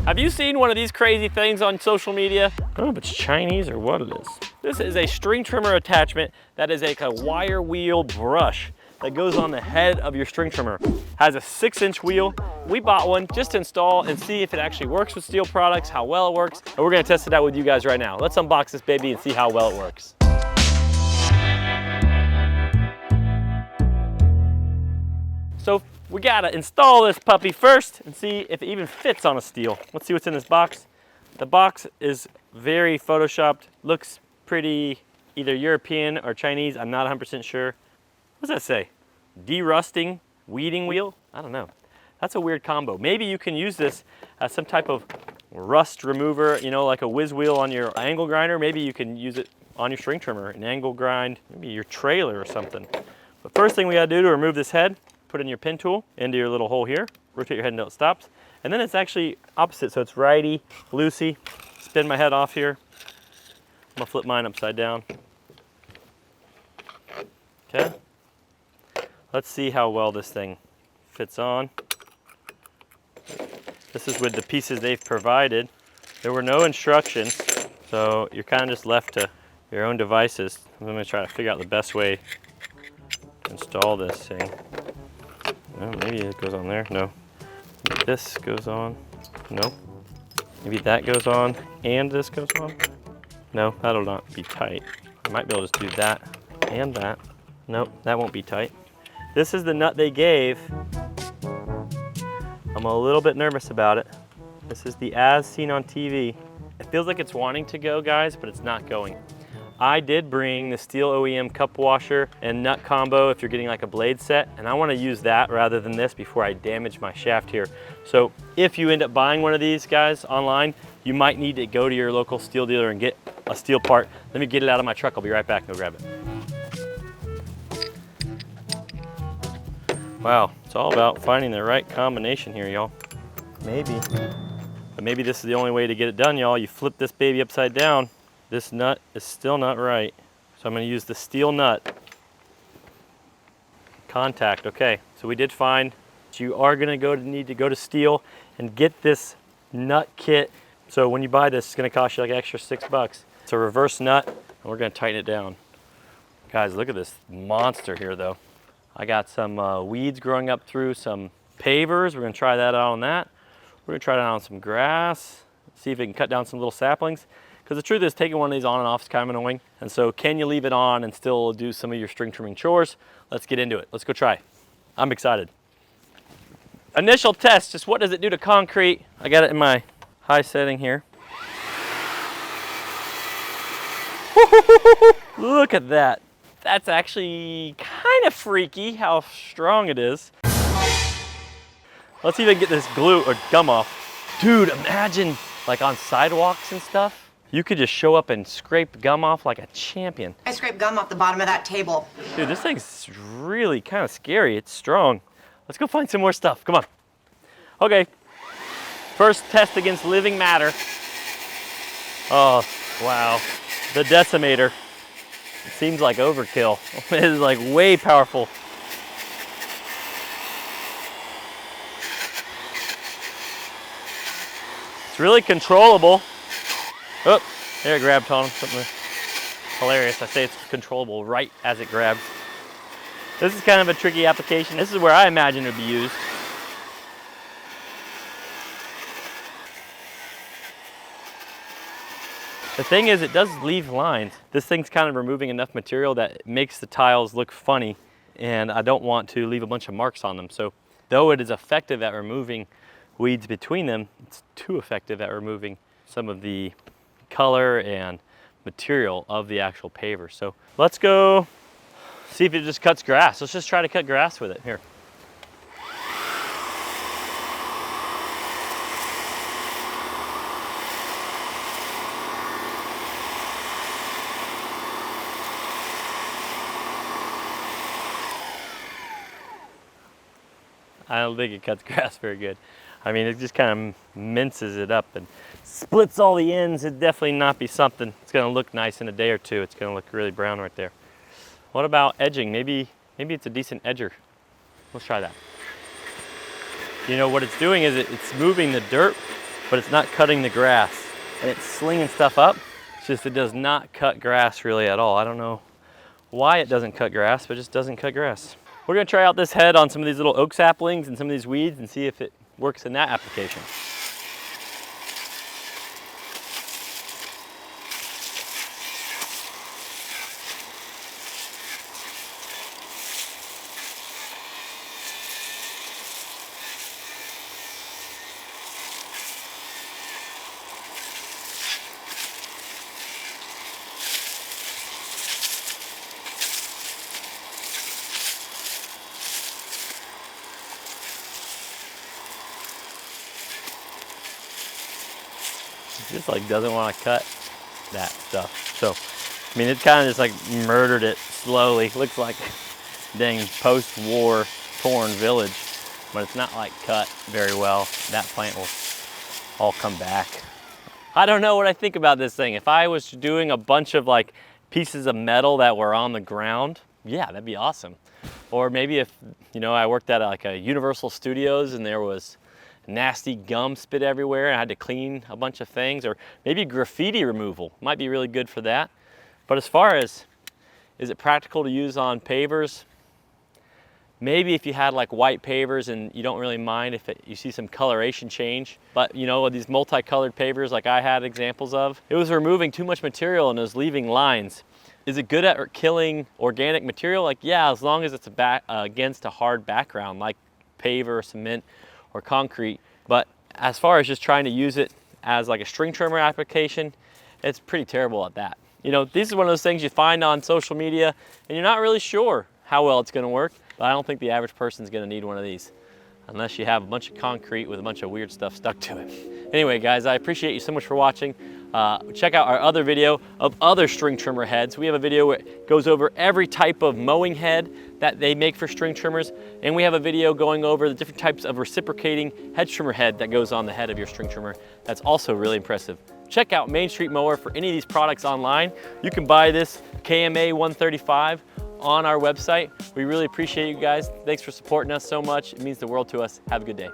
Have you seen one of these crazy things on social media? I don't know if it's Chinese or what it is. This is a string trimmer attachment that is like a wire wheel brush that goes on the head of your string trimmer. Has a 6-inch wheel. We bought one just to install and see if it actually works with steel products, how well it works, and we're gonna test it out with you guys right now. Let's unbox this baby and see how well it works. So we gotta install this puppy first and see if it even fits on a steel. Let's see what's in this box. The box is very photoshopped, looks pretty either European or Chinese, I'm not 100% sure. What does that say? Derusting weeding wheel? I don't know. That's a weird combo. Maybe you can use this as some type of rust remover, you know, like a whiz wheel on your angle grinder. Maybe you can use it on your string trimmer, an angle grind, maybe your trailer or something. But first thing we gotta do to remove this head, put in your pin tool into your little hole here, rotate your head until it stops. And then it's actually opposite, so it's righty, loosey. Spin my head off here. I'm gonna flip mine upside down. Okay. Let's see how well this thing fits on. This is with the pieces they've provided. There were no instructions, so you're kind of just left to your own devices. I'm gonna try to figure out the best way to install this thing. Oh, maybe it goes on there, no. Maybe this goes on, no. Maybe that goes on and this goes on. No, that'll not be tight. I might be able to just do that and that. Nope, that won't be tight. This is the nut they gave. I'm a little bit nervous about it. This is the as seen on TV. It feels like it's wanting to go, guys, but it's not going. I did bring the Steel OEM cup washer and nut combo if you're getting like a blade set, and I want to use that rather than this before I damage my shaft here. So if you end up buying one of these, guys, online, you might need to go to your local steel dealer and get a steel part. Let me get it out of my truck. I'll be right back and go grab it. Wow, it's all about finding the right combination here, y'all. Maybe, but maybe this is the only way to get it done, y'all. You flip this baby upside down. This nut is still not right. So I'm gonna use the steel nut. Contact, okay. So we did find that you are gonna need to go to steel and get this nut kit. So when you buy this, it's gonna cost you like an extra $6. It's a reverse nut, and we're gonna tighten it down. Guys, look at this monster here though. I got some weeds growing up through some pavers. We're gonna try that out on that. We're gonna try that out on some grass, see if it can cut down some little saplings. Because the truth is, taking one of these on and off is kind of annoying. And so can you leave it on and still do some of your string trimming chores? Let's get into it. Let's go try. I'm excited. Initial test, just what does it do to concrete? I got it in my high setting here. Look at that. That's actually kind of freaky how strong it is. Let's see if I can get this glue or gum off. Dude, imagine like on sidewalks and stuff. You could just show up and scrape gum off like a champion. I scraped gum off the bottom of that table. Dude, this thing's really kind of scary. It's strong. Let's go find some more stuff. Come on. Okay. First test against living matter. Oh, wow. The decimator. It seems like overkill. It is like way powerful. It's really controllable. Oh, there it grabbed on something hilarious. I say it's controllable right as it grabs. This is kind of a tricky application. This is where I imagine it would be used. The thing is, it does leave lines. This thing's kind of removing enough material that it makes the tiles look funny, and I don't want to leave a bunch of marks on them. So though it is effective at removing weeds between them, it's too effective at removing some of the color and material of the actual paver. So let's go see if it just cuts grass. Let's just try to cut grass with it. Here. I don't think it cuts grass very good. I mean, it just kind of minces it up and splits all the ends. It'd definitely not be something. It's gonna look nice in a day or two. It's gonna look really brown right there. What about edging? Maybe it's a decent edger. Let's try that. You know, what it's doing is it's moving the dirt but it's not cutting the grass. And it's slinging stuff up. It's just it does not cut grass really at all. I don't know why it doesn't cut grass, but it just doesn't cut grass. We're gonna try out this head on some of these little oak saplings and some of these weeds and see if it works in that application. Just like doesn't want to cut that stuff. So, I mean, it kind of just like murdered it slowly. Looks like dang post-war torn village, but it's not like cut very well. That plant will all come back. I don't know what I think about this thing. If I was doing a bunch of like pieces of metal that were on the ground, yeah, that'd be awesome. Or maybe if, you know, I worked at like a Universal Studios and there was nasty gum spit everywhere and I had to clean a bunch of things, or maybe graffiti removal might be really good for that. But as far as, is it practical to use on pavers? Maybe if you had like white pavers and you don't really mind if you see some coloration change. But you know, these multicolored pavers like I had examples of, it was removing too much material and it was leaving lines. Is it good at killing organic material? Like, yeah, as long as it's against a hard background like paver, cement, or concrete. But as far as just trying to use it as like a string trimmer application, it's pretty terrible at that. You know, this is one of those things you find on social media and you're not really sure how well it's gonna work, but I don't think the average person's gonna need one of these unless you have a bunch of concrete with a bunch of weird stuff stuck to it. Anyway, guys, I appreciate you so much for watching. Check out our other video of other string trimmer heads. We have a video where it goes over every type of mowing head that they make for string trimmers, and we have a video going over the different types of reciprocating hedge trimmer head that goes on the head of your string trimmer. That's also really impressive. Check out Main Street Mower for any of these products online. You can buy this KMA 135 on our website. We really appreciate you guys. Thanks for supporting us so much. It means the world to us. Have a good day.